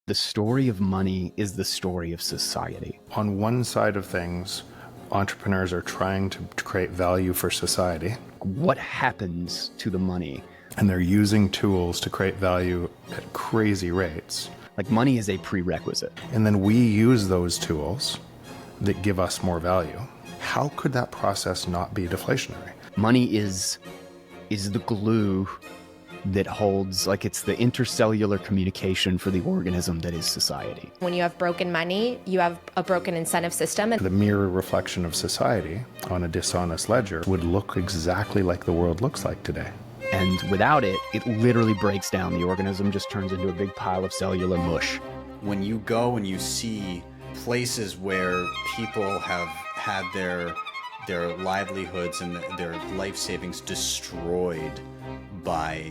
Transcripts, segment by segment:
The story of money is the story of society. On one side of things, entrepreneurs are trying to create value for society. What happens to the money? And they're using tools to create value at crazy rates. Like, money is a prerequisite. And then we use those tools that give us more value. How could that process not be deflationary? Money is the glue that holds, like, it's the intercellular communication for the organism that is society. When you have broken money, you have a broken incentive system. The mirror reflection of society on a dishonest ledger would look exactly like the world looks like today. And without it, it literally breaks down. The organism just turns into a big pile of cellular mush. When you go and you see places where people have had their livelihoods and their life savings destroyed by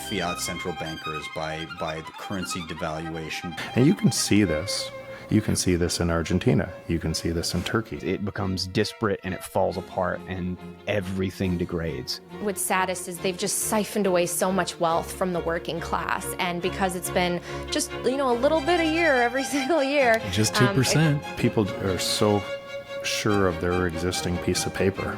fiat central bankers, by the currency devaluation. And you can see this. You can see this in Argentina. You can see this in Turkey. It becomes disparate and it falls apart and everything degrades. What's saddest is they've just siphoned away so much wealth from the working class. And because it's been just, a little bit a year every single year. Just 2%. People are so sure of their existing piece of paper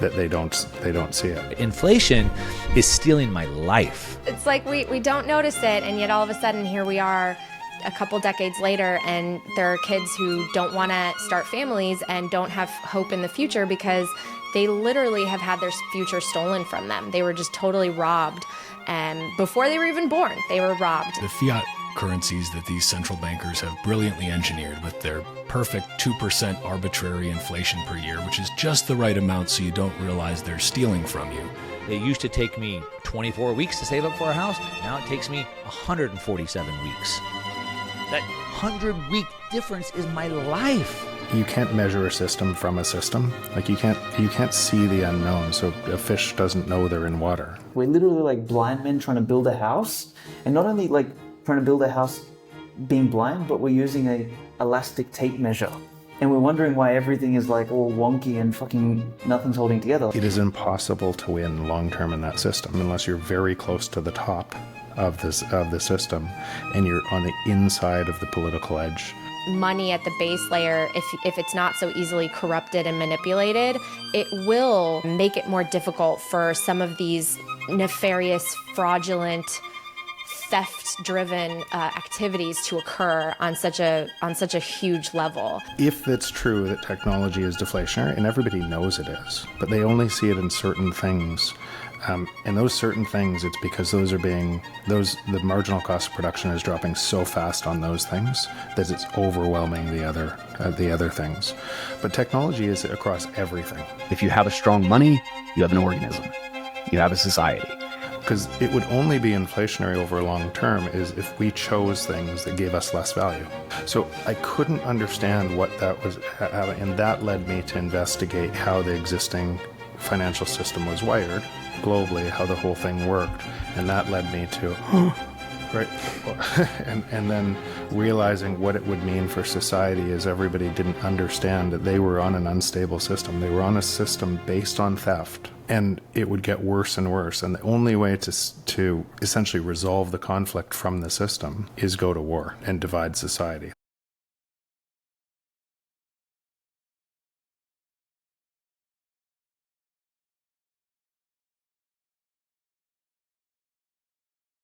that they don't see it. Inflation is stealing my life. It's like we don't notice it, and yet all of a sudden here we are a couple decades later, and there are kids who don't want to start families and don't have hope in the future because they literally have had their future stolen from them. They were just totally robbed, and before they were even born, they were robbed. The fiat currencies that these central bankers have brilliantly engineered with their perfect 2% arbitrary inflation per year, which is just the right amount so you don't realize they're stealing from you. It used to take me 24 weeks to save up for a house. Now it takes me 147 weeks. That 100-week difference is my life. You can't measure a system from a system. Like, you can't see the unknown, so a fish doesn't know they're in water. We're literally like blind men trying to build a house, and not only like trying to build a house being blind, but we're using a elastic tape measure. And we're wondering why everything is like all wonky and fucking nothing's holding together. It is impossible to win long-term in that system unless you're very close to the top of the system and you're on the inside of the political edge. Money at the base layer, if it's not so easily corrupted and manipulated, it will make it more difficult for some of these nefarious, fraudulent, theft-driven activities to occur on such a huge level. If it's true that technology is deflationary, and everybody knows it is, but they only see it in certain things, and those certain things, it's because the marginal cost of production is dropping so fast on those things that it's overwhelming the other things. But technology is across everything. If you have a strong money, you have an organism. You have a society. Because it would only be inflationary over a long term is if we chose things that gave us less value. So I couldn't understand what that was, and that led me to investigate how the existing financial system was wired globally, how the whole thing worked, and that led me to, right, and then realizing what it would mean for society as everybody didn't understand that they were on an unstable system. They were on a system based on theft. And it would get worse and worse. And the only way to essentially resolve the conflict from the system is go to war and divide society.